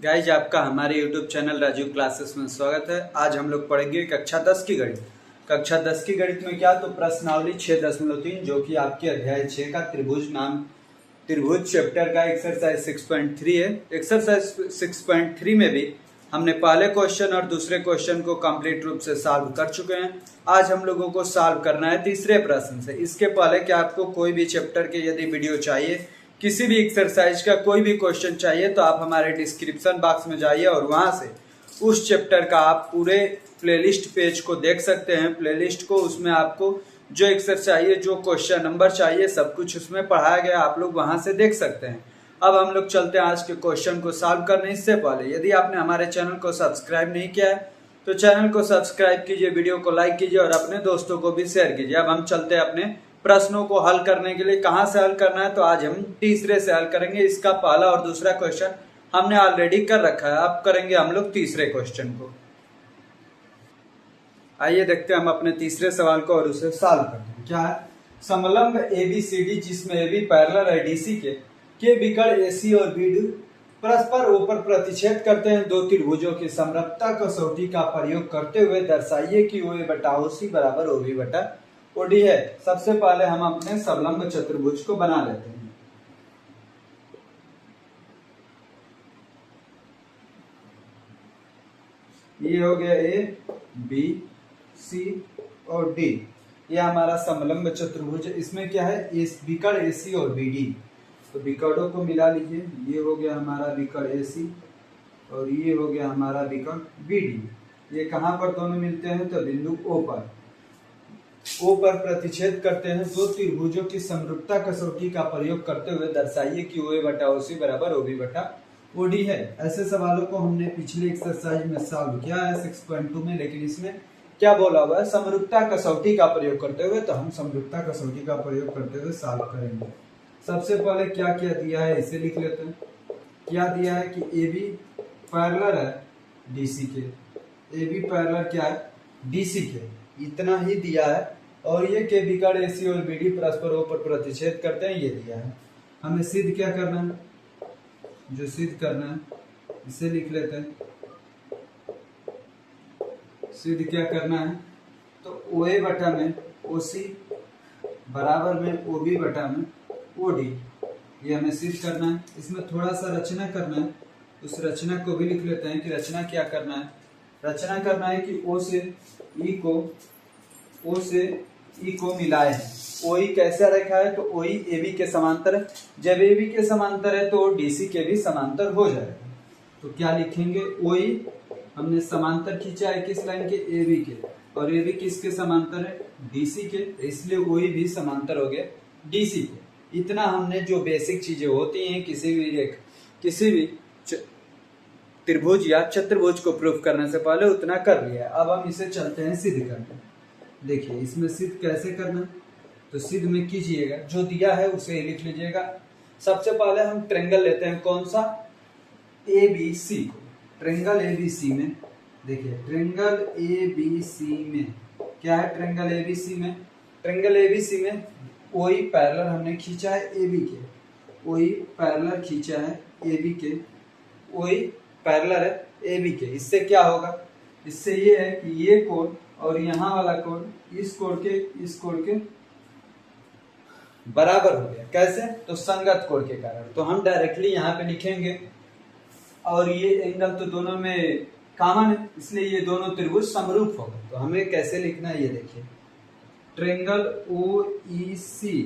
Guys आपका हमारे YouTube channel Rajiv classes में स्वागत है। आज हम लोग पढ़ेंगे कक्षा 10 की गणित। कक्षा 10 की गणित में क्या तो प्रश्नावली 6.3 जो कि आपके अध्याय 6 का त्रिभुज चैप्टर का एक्सरसाइज 6.3 है। एक्सरसाइज 6.3 में भी हमने पहले क्वेश्चन और दूसरे क्वेश्चन को कंप्लीट रूप से सॉल्व कर चुके हैं। आज हम लोगों को सॉल्व करना है तीसरे प्रश्न से। इसके पहले कि आपको कोई भी चैप्टर के यदि वीडियो चाहिए, किसी भी एक्सरसाइज का कोई भी क्वेश्चन चाहिए, तो आप हमारे डिस्क्रिप्शन बॉक्स में जाइए और वहां से उस चैप्टर का आप पूरे प्लेलिस्ट पेज को देख सकते हैं। प्लेलिस्ट को, उसमें आपको जो एक्सरसाइज चाहिए, जो क्वेश्चन नंबर चाहिए, सब कुछ उसमें पढ़ाया गया, आप लोग वहां से देख सकते हैं। अब हम लोग चलते हैं आज के क्वेश्चन को सॉल्व करने। इससे पहले यदि आपने हमारे चैनल को सब्सक्राइब नहीं किया है तो चैनल को सब्सक्राइब कीजिए, वीडियो को लाइक कीजिए और अपने दोस्तों को भी शेयर कीजिए। अब हम चलते हैं अपने प्रश्नों को हल करने के लिए। कहां से हल करना है, तो आज हम तीसरे से हल करेंगे। इसका पहला और दूसरा क्वेश्चन हमने ऑलरेडी कर रखा है। अब करेंगे हम लोग तीसरे क्वेश्चन को। आइए देखते हैं हम अपने तीसरे सवाल को और उसे सॉल्व करते हैं। क्या है? समलंब ABCD जिसमें AB पैरेलल है DC के विकर्ण AC और BD परस्पर ऊपर प्रतिच्छेद करते हैं। दो त्रिभुजों की समरूपता कसौटी का प्रयोग करते हुए दर्शाइए कि OA बटा OC बराबर OB बटा OD है। सबसे पहले हम अपने समलंब चतुर्भुज को बना लेते हैं। ये हो गया A, B, C और D। ये हमारा समलंब चतुर्भुज है। इसमें क्या है? इस विकर्ण AC और BD, तो विकर्णों को मिला लीजिए। ये हो गया हमारा विकर्ण AC और ये हो गया हमारा विकर्ण BD। ये कहां पर दोनों मिलते हैं? तो बिंदु O पर प्रतिच्छेद करते हैं। दो त्रिभुजों की समरूपता कसौटी का प्रयोग करते हुए दर्शाइए कि OA बटा OC बराबर OB बटा OD है। ऐसे सवालों को हमने पिछले एक्सरसाइज में सॉल्व किया है 6.2 में, लेकिन इसमें क्या बोला हुआ है? समरूपता कसौटी का प्रयोग करते हुए। तो हम समरूपता कसौटी का प्रयोग करते हुए सॉल्व करेंगे। सबसे पहले क्या क्या दिया है इसे लिख लेते हैं। क्या दिया है कि AB पैरेलल है DC के। AB पैरेलल क्या है? DC के, इतना ही दिया है। और ये के विकर्ण AC और BD परस्पर ऊपर प्रतिच्छेद करते हैं, ये दिया है। हमें सिद्ध क्या करना है? जो सिद्ध करना है इसे लिख लेते हैं। सिद्ध क्या करना है? तो OA बटा में OC बराबर में OB बटा में OD, ये हमें सिद्ध करना है। इसमें थोड़ा सा रचना करना है, उस रचना को भी लिख लेते हैं कि रचना क्या करना है। रचना करना है कि O से E को मिलाए हैं। OE कैसा रखा है? तो OE AB के समांतर है। जब AB के समांतर है तो DC के भी समांतर हो जाएगा। तो क्या लिखेंगे? OE हमने समांतर खींचा है किस लाइन के? AB के, और AB किसके समांतर है? DC के, इसलिए OE भी समांतर हो गया DC के। इतना हमने जो बेसिक चीजें होती हैं किसी भी त्रिभुज या चतुर्भुज को प्रूफ करने से पहले उतना कर लिया। अब हम इसे चलते हैं सिद्ध करने। देखिए इसमें सिद्ध कैसे करना, तो सिद्ध में कीजिएगा, जो दिया है उसे लिख लीजिएगा। सबसे पहले हम ट्रायंगल लेते हैं। कौन सा? ABC को। ट्रायंगल ABC में देखिए, ट्रायंगल ABC में क्या है? ट्रायंगल ABC में, ट्रायंगल ABC में OE पैरेलल हमने खींचा है AB के। OE पैरेलल खींचा है AB के, OE पैरेलल है AB के। इससे क्या होगा? इससे ये है कि ये कोण और यहाँ वाला कोण इस कोण के बराबर हो गया। कैसे? तो संगत कोण के कारण। तो हम डायरेक्टली यहाँ पे लिखेंगे, और ये एंगल तो दोनों में कॉमन है, इसलिए ये दोनों त्रिभुज समरूप होगा। तो हमें कैसे लिखना है ये देखिए। ट्रायंगल OEC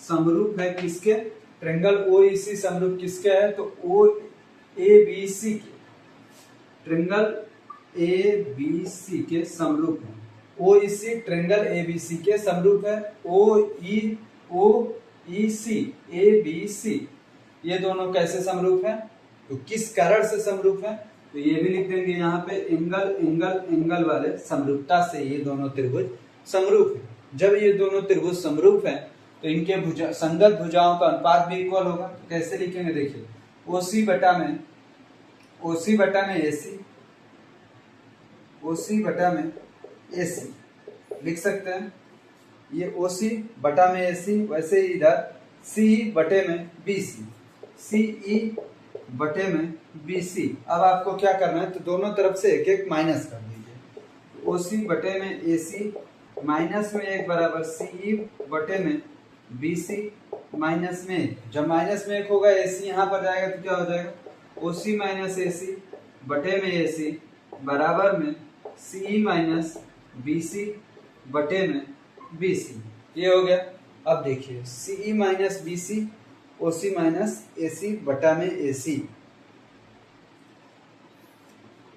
समरूप है किसके? ट्रायंगल OEC समरूप किसके है? तो ABC के। ट्रायंगल ABC के समरूप है। OEC ट्रायंगल ABC के समरूप है। OEC ABC ये दोनों कैसे समरूप है? तो किस कारण से समरूप है? तो ये भी लिख देंगे यहाँ पे, एंगल वाले समरूपता से ये दोनों त्रिभुज समरूप है। जब ये दोनों त्रिभुज समरूप है तो इनके संगत भुजाओं का अनुपात भी इक्वल होगा। तो कैसे लिखेंगे? देखिए OC बटा में AC लिख सकते हैं। ये OC बटा में AC, वैसे ही इधर C बटे में BC, सी ई बटे में बी सी। अब आपको क्या करना है, तो दोनों तरफ से एक एक माइनस कर दीजिए। ओ सी बटे में ए सी माइनस में एक बराबर सी ई बटे में बी सी माइनस में एक। जब माइनस में एक होगा ए सी यहाँ पर जाएगा तो क्या हो जाएगा, ओ सी माइनस ए सी बटे में ए सी बराबर में सी ई माइनस बी सी बटे में बी सी। ये हो गया। अब देखिए सी ई माइनस बी सी ओ सी माइनस ए सी बटा में ए सी,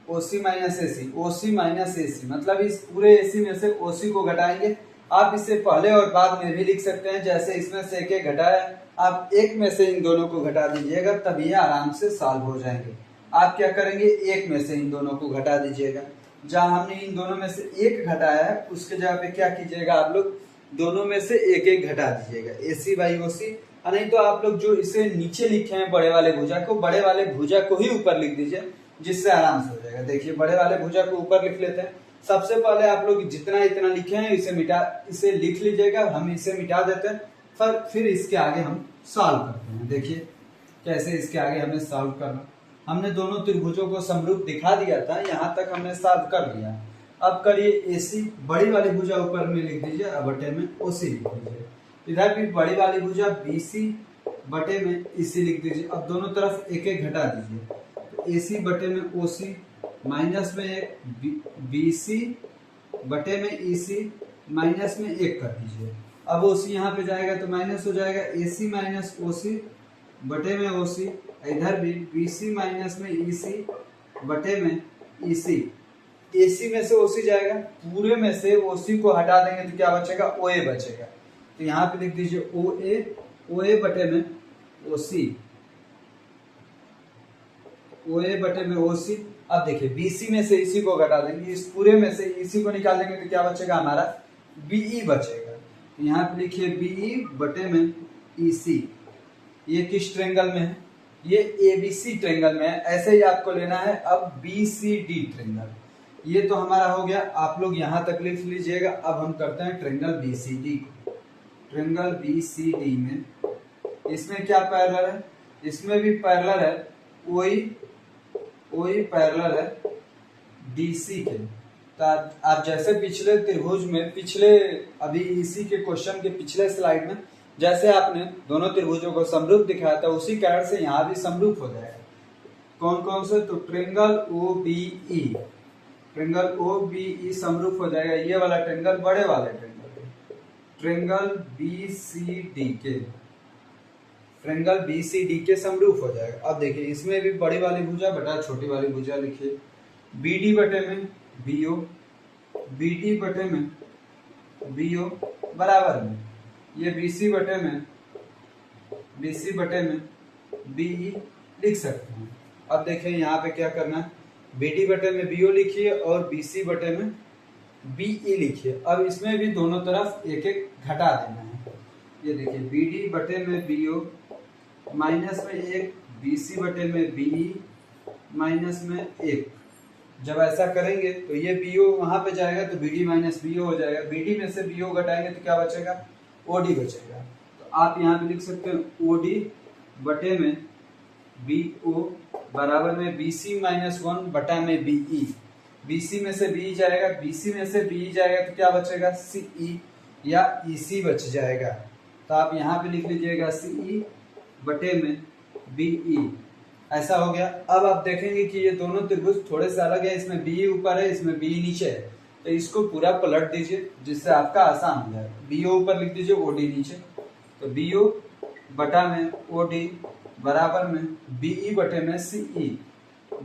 ओ सी माइनस ए सी, ओ सी माइनस ए सी मतलब इस पूरे ए सी में से ओ सी को घटाएंगे। आप इसे पहले और बाद में भी लिख सकते हैं, जैसे इसमें से एक एक घटाया, आप एक में से इन दोनों को घटा दीजिएगा, तब ये आराम से सॉल्व हो जाएंगे। आप क्या करेंगे, एक में से इन दोनों को घटा दीजिएगा। जहां हमने इन दोनों में से एक घटाया है उसके जगह पे क्या कीजिएगा, आप लोग दोनों में से एक एक घटा दीजिएगा, ए सी बाई ओ सी। नहीं तो आप लोग जो इसे नीचे लिखे हैं बड़े वाले भुजा को, बड़े वाले भुजा को ही ऊपर लिख दीजिए, जिससे आराम से हो जाएगा। देखिए बड़े वाले भुजा को ऊपर लिख लेते हैं। सबसे पहले आप लोग जितना इतना लिखे हैं इसे लिख लीजिएगा, हम इसे मिटा देते हैं, फिर इसके आगे हम सॉल्व करते हैं। देखिए कैसे इसके आगे हमें सॉल्व करना। हमने दोनों त्रिभुजों को समरूप दिखा दिया था, यहाँ तक हमने सॉल्व कर लिया। अब करिए AC बड़ी वाली भुजा ऊपर में लिख दीजिए, अब बटे में OC लिख दीजिए। इधर भी बड़ी वाली भुजा BC बटे में EC लिख दीजिए। अब दोनों तरफ एक एक घटा दीजिए, तो AC बटे में OC माइनस में एक BC बटे में EC माइनस में एक कर दीजिए। अब OC यहाँ पे जाएगा तो माइनस हो जाएगा, AC माइनस OC बटे में OC। इधर भी BC माइनस में EC बटे में EC। AC में से OC जाएगा, पूरे में से OC को हटा देंगे तो क्या बचेगा, OA बचेगा। तो यहाँ पे लिख दीजिए OA बटे में OC, OA बटे में OC। अब देखिए BC में से EC को घटा देंगे, इस पूरे में से EC को निकाल देंगे तो क्या बचेगा, हमारा BE बचेगा। तो यहाँ पे लिखिए BE बटे में EC। ये किस ट्रेंगल में है, ये ABC ट्रेंगल में है। ऐसे ही आपको लेना है अब BCD ट्रेंगल। ये तो हमारा हो गया, आप लोग यहाँ तक लिख लीजिएगा। अब हम करते हैं ट्रेंगल BCD को। ट्रेंगल BCD में इसमें क्या पैरेलल है, इसमें भी पैरेलल है, OE पैरेलल है DC के। तो आप जैसे पिछले त्रिभुज में, पिछले अभी इसी के क्वेश्चन के पिछले स्लाइड में जैसे आपने दोनों त्रिभुजों को समरूप दिखाया था, उसी कारण से यहाँ भी समरूप हो जाएगा। कौन कौन से, तो ट्रेंगल OBE, ट्रेंगल OBE समरूप हो जाएगा। ये वाला ट्रेंगल बड़े वाले ट्रेंगल BCD के, ट्रेंगल BCD के समरूप हो जाएगा। अब देखिए इसमें भी बड़ी वाली भुजा बटा छोटी वाली भुजा लिखिए, BD बटे में BO, BD बटे में BO बराबर में ये BC बटे में BE लिख सकते हैं। अब देखिए यहाँ पे क्या करना है, BD बटे में BO लिखिए और BC बटे में BE लिखिए। अब इसमें भी दोनों तरफ एक एक घटा देना है। ये देखिए BD बटे में BO माइनस में एक, BC बटे में BE माइनस में एक। जब ऐसा करेंगे तो ये BO वहां पे जाएगा तो BD माइनस BO हो जाएगा। BD में से BO घटाएंगे तो क्या बचेगा, OD बचेगा। तो आप यहाँ पे लिख सकते हैं OD बटे में BO बराबर में BC माइनस 1 बटा में BE। BC में से BE जाएगा, BC में से BE जाएगा तो क्या बचेगा, CE या EC बच जाएगा। तो आप यहाँ पे लिख लीजिएगा CE बटे में BE। ऐसा हो गया। अब आप देखेंगे कि ये दोनों त्रिभुज थोड़े से अलग है, इसमें BE ऊपर है, इसमें BE नीचे है। तो इसको पूरा पलट दीजिए जिससे आपका आसान हो जाए। BO ऊपर लिख दीजिए, OD नीचे। तो BO बटा में OD बराबर में BE बटे में CE,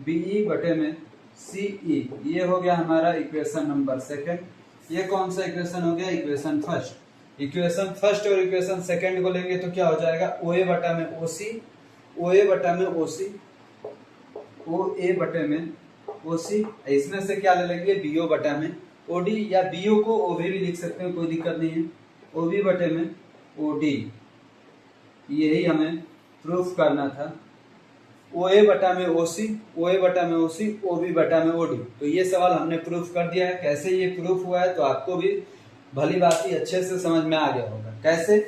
BE बटे में CE। ये हो गया हमारा इक्वेशन नंबर सेकंड। ये कौन सा इक्वेशन हो गया, इक्वेशन फर्स्ट। इक्वेशन फर्स्ट और इक्वेशन सेकंड को लेंगे तो क्या हो जाएगा, OA बटा में OC, OA बटा में OC, OA बटे में OC। इसमें से क्या ले लेंगे, BO बटा में OD, या BO को OB भी लिख सकते हैं, कोई दिक्कत नहीं है। OB बटे में OD, यही हमें प्रूफ करना था। OA बटा में OC, OA बटा में OC, OB बटा में OD। तो ये सवाल हमने प्रूफ कर दिया है। कैसे ये प्रूफ हुआ है तो आपको भी भली बात ही अच्छे से समझ में आ गया होगा। कैसे,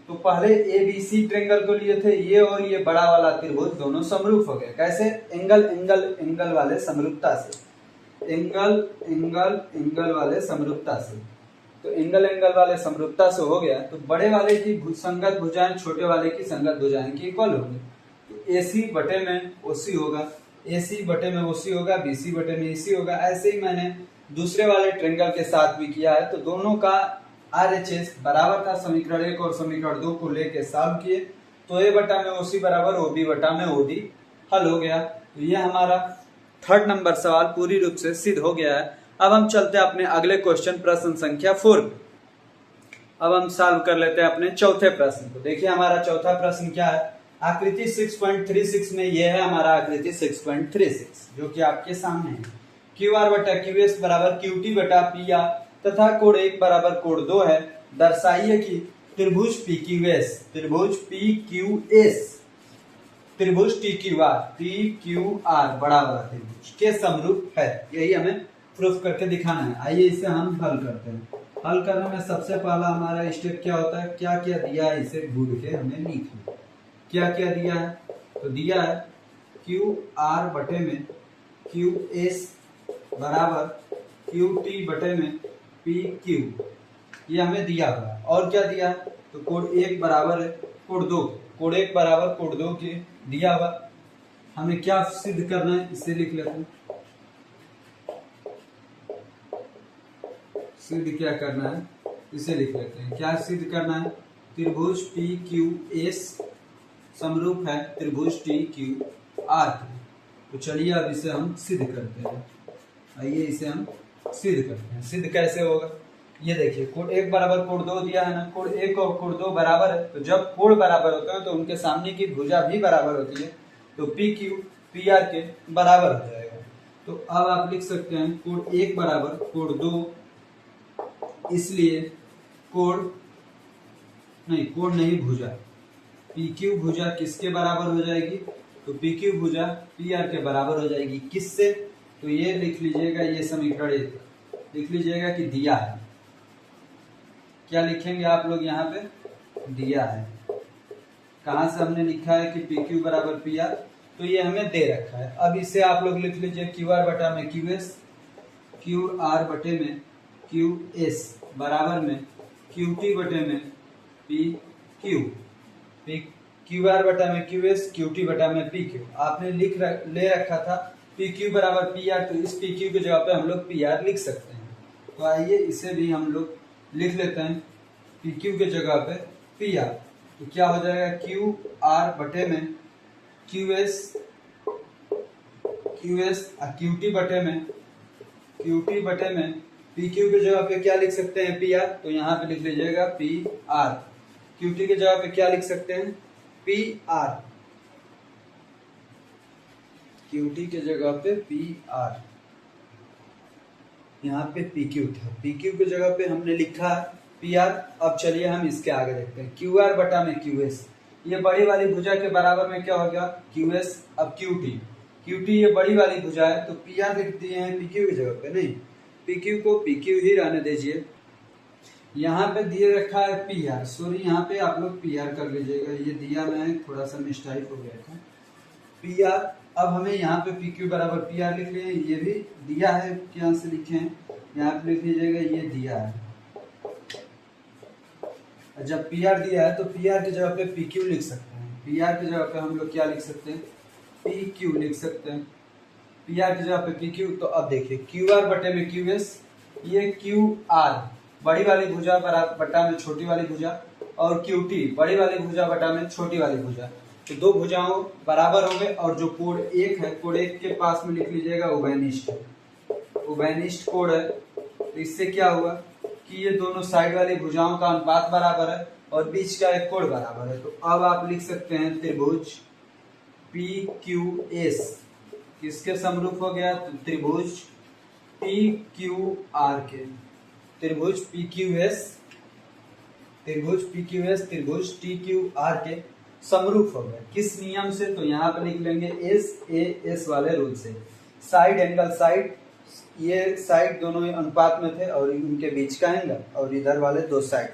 तो पहले ए बी सी ट्रेंगल को लिए थे, ये और ये बड़ा वाला त्रिभुज दोनों समरूप हो गए। कैसे? एंगल एंगल एंगल वाले समरूपता से, एंगल एंगल एंगल वाले समरूपता से। तो एंगल एंगल वाले समरूपता से हो गया, तो बड़े वाले की संगत भुजाएं छोटे वाले की संगत भुजाएं की इक्वल होंगी। तो AC बटे में OC होगा, AC बटे में OC होगा, BC बटे में EC होगा। ऐसे ही मैंने दूसरे वाले ट्रेंगल के साथ भी किया है। तो दोनों का RHS बराबर था, समीकरण 1 और समीकरण 2 को लेके सॉल्व किए, तो A बटा में OC बराबर OB बटा में OD हल हो गया। तो ये हमारा 3rd नंबर सवाल पूरी रूप से सिद्ध हो गया है। अब हम चलते हैं अपने अगले क्वेश्चन, प्रश्न संख्या 4 पे। अब हम सॉल्व कर लेते हैं अपने चौथे प्रश्न को। देखिए हमारा चौथा प्रश्न क्या है, आकृति 6.36 में ये है हमारा आकृति 6.36 जो कि आपके सामने है। QR बटा QS बराबर QT बटा PR तथा कोण 1 बराबर कोण 2 है। दर्शाइए कि त्रिभुज PQS, त्रिभुज PQS, त्रिभुज TQR बड़ा वाला त्रिभुज के समरूप है। यही हमें प्रूफ करके दिखाना है। आइए इसे हम हल करते हैं। हल करने में सबसे पहला हमारा स्टेप क्या होता है, क्या क्या दिया है इसे ढूंढ के हमें लिखना। क्या क्या दिया है, तो दिया है QR बटे में QS बराबर QT बटे में PQ, ये हमें दिया हुआ है। और क्या दिया है, तो कोण 1 बराबर है कोण 2, कोण 1 बराबर कोण 2 के दिया हुआ। हमें क्या सिद्ध करना है, इसे लिख लेते हैं। सिद्ध क्या करना है, इसे लिख लेते हैं। क्या सिद्ध करना है, त्रिभुज PQS समरूप है त्रिभुज TQR। तो चलिए अब इसे हम सिद्ध करते हैं। आइए इसे हम सिद्ध करते हैं। सिद्ध कैसे होगा, ये देखिए कोण 1 बराबर कोण 2 दिया है ना, कोण 1 और कोण 2 बराबर है। तो जब कोण बराबर होते हैं तो उनके सामने की भुजा भी बराबर होती है, तो PQ PR के बराबर हो जाएगा। तो अब आप लिख सकते हैं कोण 1 बराबर कोण 2, इसलिए कोण नहीं भुजा PQ भुजा किसके बराबर हो जाएगी, तो PQ भुजा PR के बराबर हो जाएगी। किससे, तो ये लिख लीजिएगा, ये समीकरण 1 लिख लीजिएगा कि दिया है। क्या लिखेंगे आप लोग यहाँ पे, दिया है। कहाँ से हमने लिखा है कि PQ बराबर PR, तो ये हमें दे रखा है। अब इसे आप लोग लिख लीजिए QR बटा में QS, QR बटे में QS बराबर में QT बटे में PQ, QR बटा में QS, QT बटा में PQ। आपने ले रखा था PQ बराबर PR, तो इस PQ की जगह पे हम लोग PR लिख सकते हैं। तो आइए इसे भी हम लोग लिख लेते हैं, PQ के जगह पे PR। तो क्या हो जाएगा, QR बटे में QS और QT बटे में PQ के जगह पे क्या लिख सकते हैं, PR। तो यहाँ पे लिख लीजिएगा PR। QT के जगह पे क्या लिख सकते हैं, PR। QT के जगह पे PR, यहाँ पे PQ था, PQ की जगह पे हमने लिखा PR। अब चलिए हम इसके आगे देखते हैं, QR बटा में QS, ये बड़ी वाली भुजा के बराबर में क्या हो गया, QS। अब QT ये बड़ी वाली भुजा है, तो PR लिख दिए हैं PQ की जगह पे, नहीं PQ को PQ ही रहने दीजिए। यहाँ पे दिए रखा है PR, सॉरी यहाँ पे आप लोग PR कर लीजिएगा, ये दिया मैं थोड़ा सा मिस्टेक हो गया था, PR। अब हमें यहाँ पे PQ बराबर PR लिख लिए, ये भी दिया है, क्या से लिखे हैं, यहाँ पे लिख लीजिएगा, ये दिया है। जब PR दिया है तो PR की जगह पे PQ लिख सकते हैं। PR की जगह पे हम लोग क्या लिख सकते हैं, PQ लिख सकते हैं। PR की जगह पे PQ। तो अब देखिए QR बटे में QS, ये QR बड़ी वाली भुजा बटा में छोटी वाली भुजा, और QT बड़ी वाली भुजा बटा में छोटी वाली भुजा। तो दो भुजाओं बराबर हो गए, और जो कोण 1 है, कोण 1 के पास में लिख लीजिएगा उभयनिष्ठ कोण है। तो इससे क्या हुआ कि ये दोनों साइड वाली भुजाओं का अनुपात बराबर है और बीच का एक कोण बराबर है। तो अब आप लिख सकते हैं त्रिभुज PQS किसके समरूप हो गया, तो त्रिभुज TQR के, त्रिभुज PQS त्रिभुज TQR के समरूप हो गया। किस नियम से, तो यहाँ पे लिख लेंगे SAS वाले रूल से। साइड एंगल साइड, ये साइड दोनों ही अनुपात में थे और उनके बीच का एंगल, और इधर वाले दो साइड,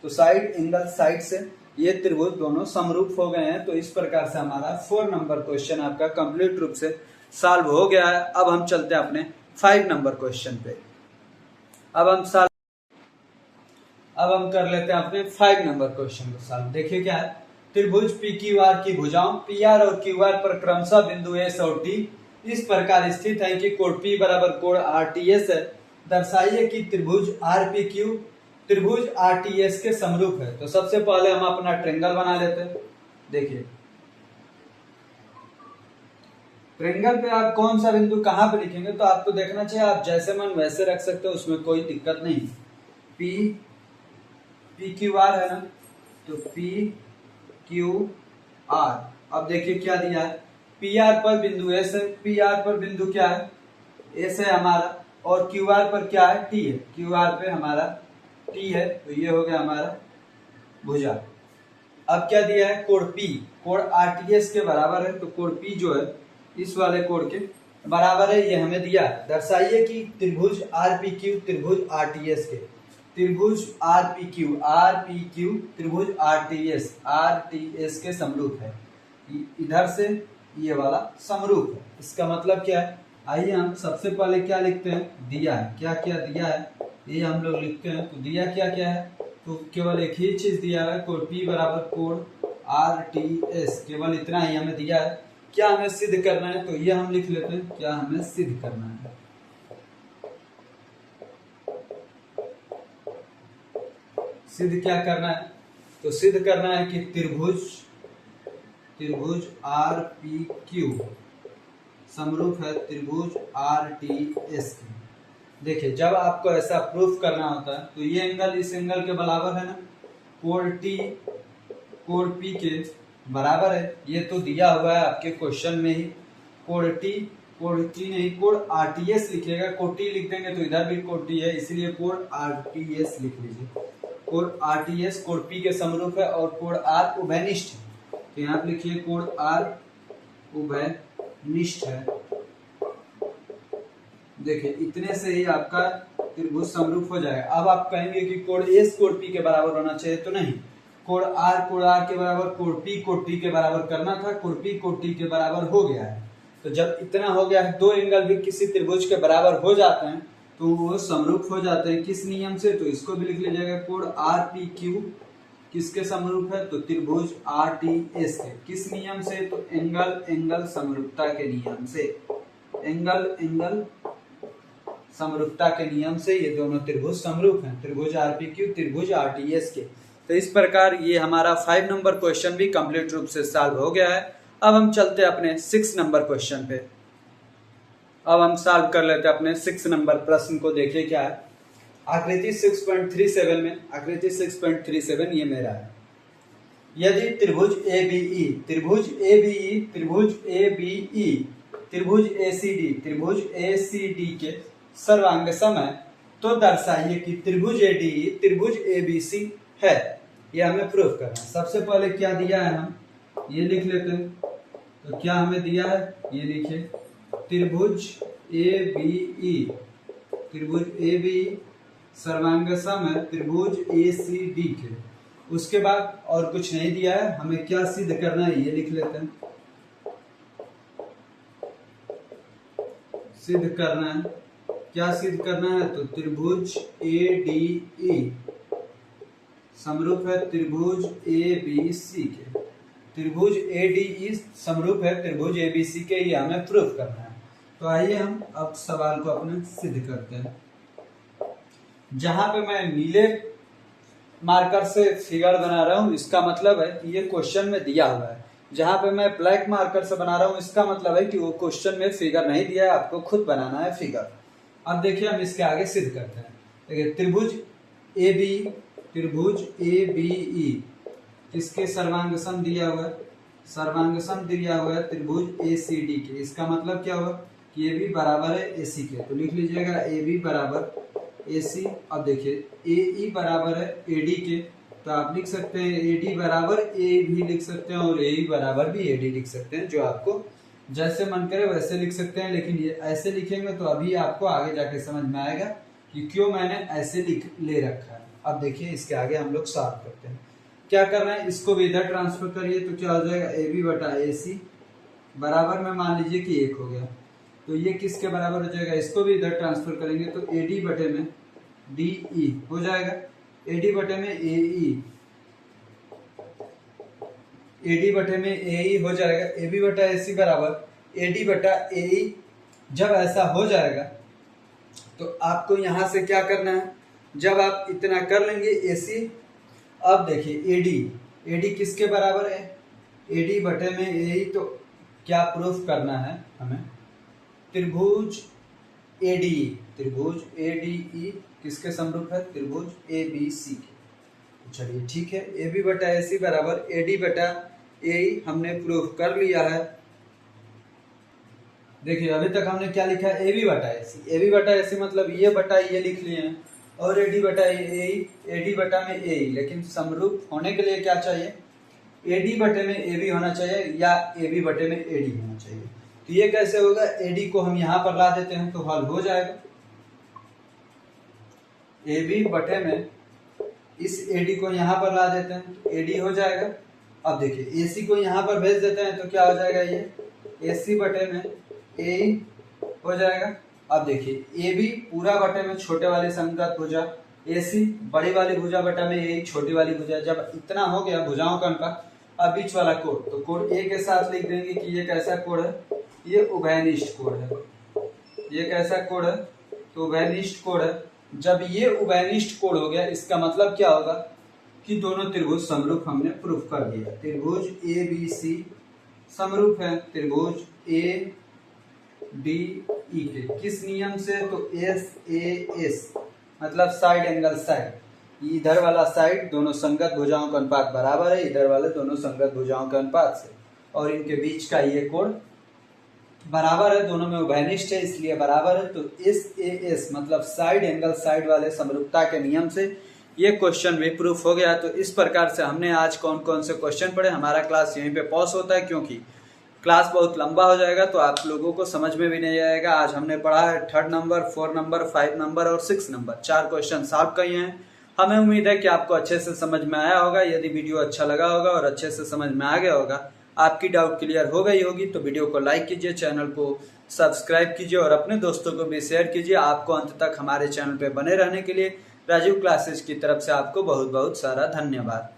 तो साइड एंगल साइड से ये त्रिभुज दोनों समरूप हो गए हैं। तो इस प्रकार से हमारा 4 नंबर क्वेश्चन आपका कंप्लीट रूप से सॉल्व हो गया है। अब हम चलते हैं अपने 5 नंबर क्वेश्चन पे। अब हम कर लेते हैं अपने 5 नंबर क्वेश्चन को सॉल्व। देखिए क्या है, त्रिभुज पी क्यू आर की भुजाओं पी आर और क्यू आर पर क्रमशः बिंदु एस और टी इस प्रकार स्थित है कि कोण पी बराबर कोण आर टी एस है। दर्शाइए कि त्रिभुज आर पी क्यू त्रिभुज आर टी एस के समरूप है। तो सबसे पहले हम अपना ट्रायंगल बना लेते हैं। देखिए ट्रायंगल पे आप कौन सा बिंदु कहां पे लिखेंगे तो आपको देखना चाहिए, आप जैसे मन वैसे रख सकते हो, उसमें कोई दिक्कत नहीं। पी क्यू आर है ना, तो पी क्यू आर। अब देखिए क्या दिया है, पी आर पर बिंदु एस है, पी आर पर बिंदु क्या है एस है हमारा, और क्यू आर पर क्या है टी है, क्यू आर पे हमारा टी है। तो ये हो गया हमारा भुजा। अब क्या दिया है, कोण पी कोण आरटीएस के बराबर है। तो कोण पी जो है इस वाले कोण के बराबर है, ये हमें दिया है। दर्शाइए कि त्रिभुज आरपीक्यू त्रिभुज आरटीएस के त्रिभुज आरपीक्यू त्रिभुज आरटीएस के समरूप है। इधर से ये वाला समरूप है। इसका मतलब क्या है, आइए हम सबसे पहले क्या लिखते हैं, दिया है। क्या क्या दिया है ये हम लोग लिखते हैं। तो दिया क्या क्या है, तो केवल एक ही चीज दिया है, कोण पी बराबर कोण आर टी एस, केवल इतना ही हमें दिया है। क्या हमें सिद्ध करना है, तो ये हम लिख लेते हैं, क्या हमें सिद्ध करना है। सिद्ध क्या करना है, तो सिद्ध करना है कि त्रिभुज आर पी क्यू समरूप है त्रिभुज आर टी एस की। देखिए जब आपको ऐसा प्रूफ करना होता है तो ये एंगल इस एंगल के बराबर है ना, कोण टी कोण पी के बराबर है। ये तो दिया हुआ है आपके क्वेश्चन में ही। कोण टी नहीं, कोण आरटीएस लिखिएगा, कोण टी लिख देंगे तो इधर भी कोण टी है, इसलिए कोण आरटीएस लिख लीजिए। कोण आरटीएस कोण पी के समरूप है और कोण आर उभयनिष्ठ है। तो यहाँ पे लिखिए कोण आर उभयनिष्ठ है। देखिए इतने से ही आपका त्रिभुज समरूप हो जाएगा। अब आप कहेंगे कि कोण एस कोण पी के बराबर होना चाहिए, तो नहीं, कोण आर के बराबर कोण टी के बराबर करना था, कोण टी के बराबर हो गया है। तो जब इतना हो गया है, दो एंगल भी किसी त्रिभुज के बराबर हो जाते हैं तो वो समरूप हो जाते हैं। किस नियम से, तो इसको भी लिख लीजिएगा, कोण आर पी क्यू किसके समरूप है, तो त्रिभुज आर टी एस के। किस नियम से, तो एंगल समरूपता के नियम से, एंगल समरूपता के नियम से ये दोनों त्रिभुज समरूप हैं, त्रिभुज आरपीक्यू त्रिभुज आरटीएस के। तो इस प्रकार ये हमारा 5 नंबर क्वेश्चन भी कंप्लीट रूप से सॉल्व हो गया है। अब हम चलते हैं अपने 6 नंबर क्वेश्चन पे। अब हम सॉल्व कर लेते हैं अपने 6 नंबर प्रश्न को। देखिए क्या है, आकृति 6.37 में, आकृति 6.37 ये मेरा है। यदि त्रिभुज एबीई त्रिभुज एसीडी के सर्वांग सम है, तो दर्शाइए कि त्रिभुज एडीई त्रिभुज एबीसी है। ये हमें प्रूफ करना है। सबसे पहले क्या दिया है, हम ये लिख लेते हैं। तो क्या हमें दिया है, ये लिखिए, त्रिभुज एबीई सर्वांग सम है त्रिभुज एसीडी के। उसके बाद और कुछ नहीं दिया है, हमें क्या सिद्ध करना है ये लिख लेते हैं। सिद्ध करना है, क्या सिद्ध करना है, तो त्रिभुज एडीई समरूप है त्रिभुज एबीसी के। त्रिभुज एडीई समरूप है त्रिभुज एबीसी के, ये हमें प्रूफ करना है। तो आइए हम अब सवाल को अपने सिद्ध करते हैं। जहां पे मैं नीले मार्कर से फिगर बना रहा हूं, इसका मतलब है कि ये क्वेश्चन में दिया हुआ है। जहां पे मैं ब्लैक मार्कर से बना रहा हूं, इसका मतलब है कि वो क्वेश्चन में फिगर नहीं दिया है, आपको खुद बनाना है फिगर। अब देखिए हम इसके आगे सिद्ध करते हैं। देखिए त्रिभुज एबीई किसके सर्वांग सम दिया हुआ है, सर्वांग सम दिया हुआ है त्रिभुज एसीडी के। इसका मतलब क्या हुआ कि ए बी बराबर है एसी के। तो लिख लीजिएगा ए बी बराबर एसी। अब देखिए ए ई बराबर है एडी के, तो आप लिख सकते हैं एडी बराबर ए भी लिख सकते हैं और ए ई बराबर भी एडी लिख सकते हैं। जो आपको जैसे मन करे वैसे लिख सकते हैं, लेकिन ये ऐसे लिखेंगे तो अभी आपको आगे जाके समझ में आएगा कि क्यों मैंने ऐसे ले रखा है। अब देखिए इसके आगे हम लोग सॉल्व करते हैं। क्या करना है, इसको भी इधर ट्रांसफर करिए तो क्या हो जाएगा, AB बटा AC बराबर में मान लीजिए कि 1 हो गया, तो ये किसके बराबर हो जाएगा, इसको भी इधर ट्रांसफर करेंगे तो AD बटे में DE हो जाएगा, AD बटे में AE, AD बटे में AE हो जाएगा, AB बटा AC बराबर AD बटा AE। जब ऐसा हो जाएगा तो आपको यहां से क्या करना है, जब आप इतना कर लेंगे AC, अब देखिए AD किसके बराबर है, AD बटे में AE, तो क्या प्रूफ करना है हमें, त्रिभुज ADE किसके समरूप है, त्रिभुज ABC के। चलिए ठीक है, AB बटा AC बराबर AD बटा AE हमने प्रूफ कर लिया है। देखिए अभी तक हमने क्या लिखा है, AB बटा AC मतलब ये बटा ये लिख लिए हैं, और AD बटा AE, AD बटा में AE, लेकिन समरूप होने के लिए क्या चाहिए, AD बटे में AB होना चाहिए या AB बटे में AD होना चाहिए। तो ये कैसे होगा, AD को हम यहाँ पर ला देते हैं तो हल हो जाएगा, AB बटे में इस AD को यहाँ पर ला देते हैं तो AD हो जाएगा। अब देखिए AC को यहाँ पर भेज देते हैं तो क्या हो जाएगा, ये AC बटे में AE हो जाएगा। अब देखिए AB पूरा बटे में छोटे वाली संगत भुजा, AC बड़ी वाली भुजा बटा में AE छोटी वाली भुजा। जब इतना हो गया भुजाओं का अनुपात, अब बीच वाला कोण, तो कोण A के साथ लिख देंगे कि ये कैसा कोण है, ये उभयनिष्ठ कोण है। ये कैसा कोण है, तो उभयनिष्ठ कोण है। जब ये उभयनिष्ठ कोण हो गया, इसका मतलब क्या होगा कि दोनों त्रिभुज समरूप हमने प्रूफ कर दिया। त्रिभुज ABC समरूप है त्रिभुज ADE के, किस नियम से, तो SAS मतलब साइड एंगल साइड, इधर वाला साइड दोनों संगत भुजाओं का अनुपात बराबर है इधर वाले दोनों संगत भुजाओं के अनुपात से, और इनके बीच का ये कोण बराबर है, दोनों में उभयनिष्ठ है इसलिए बराबर है। तो SAS मतलब साइड एंगल साइड वाले समरूपता के नियम से ये क्वेश्चन भी प्रूफ हो गया। तो इस प्रकार से हमने आज कौन कौन से क्वेश्चन पढ़े। हमारा क्लास यहीं पे पॉज होता है क्योंकि क्लास बहुत लंबा हो जाएगा तो आप लोगों को समझ में भी नहीं आएगा। आज हमने पढ़ा है 3rd नंबर, 4 नंबर, 5 नंबर और 6 नंबर, 4 क्वेश्चन सॉल्व किए हैं। हमें उम्मीद है कि आपको अच्छे से समझ में आया होगा। यदि वीडियो अच्छा लगा होगा और अच्छे से समझ में आ गया होगा, आपकी डाउट क्लियर हो गई होगी, तो वीडियो को लाइक कीजिए, चैनल को सब्सक्राइब कीजिए और अपने दोस्तों को भी शेयर कीजिए। आपको अंत तक हमारे चैनल पे बने रहने के लिए राजीव क्लासेस की तरफ से आपको बहुत बहुत सारा धन्यवाद।